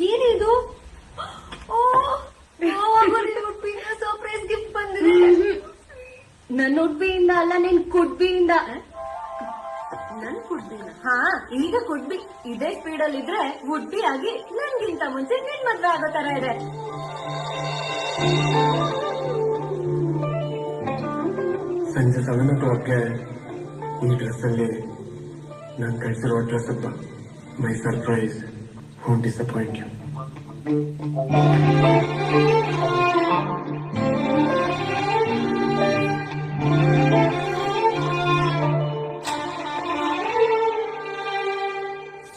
ಏನಿದು? Surprise gift ಬಂದಿದೆ. ನನ್ನ ಉಡ್ಬಿಯಿಂದ ಅಲ್ಲ, ನಿನ್ ಕುಡ್ಬಿಯಿಂದ. ನನ್ ಕುಡ್ಬಿನ? ಹಾ, ಈಗ ಕುಡ್ಬಿ ಇದೇ ಸ್ಪೀಡ್ ಅಲ್ಲಿ ಇದ್ರೆ ವುಡ್ಬಿ ಆಗಿ ನನ್ಗಿಂತ ಮುಂಚೆ ನಿನ್ ಮದ್ವೆ ಆಗೋ ತರ ಇದೆ. ಸಂಜೆ 7 o'clockಗೆ ಈ ಡ್ರೆಸ್ ಅಲ್ಲಿ ನಾನು ಕಳಿಸಿರೋ ಡ್ರೆಸ್ ಅಪ್ಪ. My surprise won't disappoint you.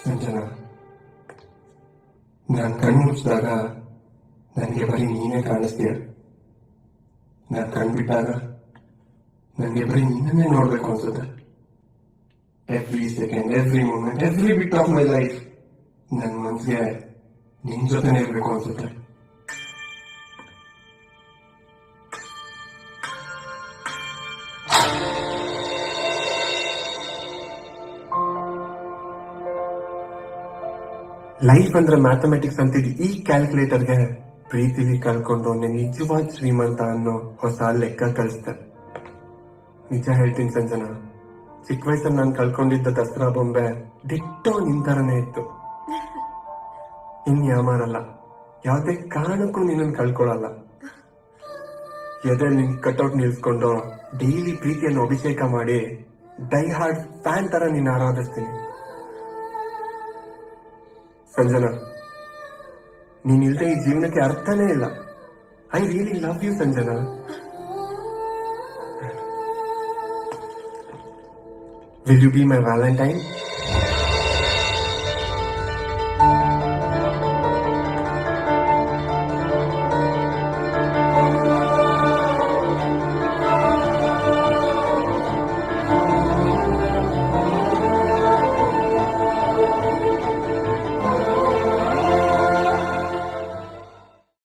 Sanjana, ನಾನು ಕಣ್ಣು ಮುಚ್ಚಿದಾಗ ನನಗೆ ಬರೀ ನೀನೇ ಕಾಣಿಸ್ತೀಯ. ನಾನು ಕಣ್ಣು ಬಿಟ್ಟಾಗ ನನಗೆ ಬರೀ ನೀನನ್ನೇ ನೋಡ್ಬೇಕು ಅನ್ಸುತ್ತೆ. Every second, every moment, every bit of my life ನನ್ನ ಮನ್ಸಿಗೆ ನಿನ್ ಜೊತೆನೇ ಇರ್ಬೇಕು ಅನ್ಸುತ್ತೆ. ಲೈಫ್ ಅಂದ್ರೆ ಮ್ಯಾಥಮೆಟಿಕ್ಸ್ ಅಂತಿದ್ದು ಈ ಕ್ಯಾಲ್ಕುಲೇಟರ್ಗೆ ಪ್ರೀತಿಲಿ ಕಳ್ಕೊಂಡು ನಿಜವಾದ ಶ್ರೀಮಂತ ಅನ್ನೋ ಹೊಸ ಲೆಕ್ಕ ಕಳಿಸ್ತೆ. ನಿಜ ಹೇಳ್ತೀನಿ ಸಂಜನಾ, ಚಿಕ್ಕ ವಯಸ್ಸಲ್ಲಿ ನಾನು ಕಳ್ಕೊಂಡಿದ್ದ ದಸರಾ ಬೊಂಬೆ ಡಿಟ್ಟೋ ನಿಂತರನೇ ಇತ್ತು. ಇನ್ ಯಾಮಾರಲ್ಲ, ಯಾವುದೇ ಕಾರಣಕ್ಕೂ ನೀನನ್ನು ಕಳ್ಕೊಳಲ್ಲ. ಎದೆ ನಿನ್ ಕಟೌಟ್ ನಿಲ್ಸ್ಕೊಂಡು ಡೈಲಿ ಪ್ರೀತಿಯನ್ನು ಅಭಿಷೇಕ ಮಾಡಿ ಡೈ ಹಾರ್ಡ್ ಫ್ಯಾನ್ ತರ ನೀನ್ ಆರಾಧಿಸ್ತೀನಿ. ಸಂಜನಾ, ನೀನಿಲ್ದೆ ಈ ಜೀವನಕ್ಕೆ ಅರ್ಥನೇ ಇಲ್ಲ. I really love you Sanjana. Will you be my Valentine?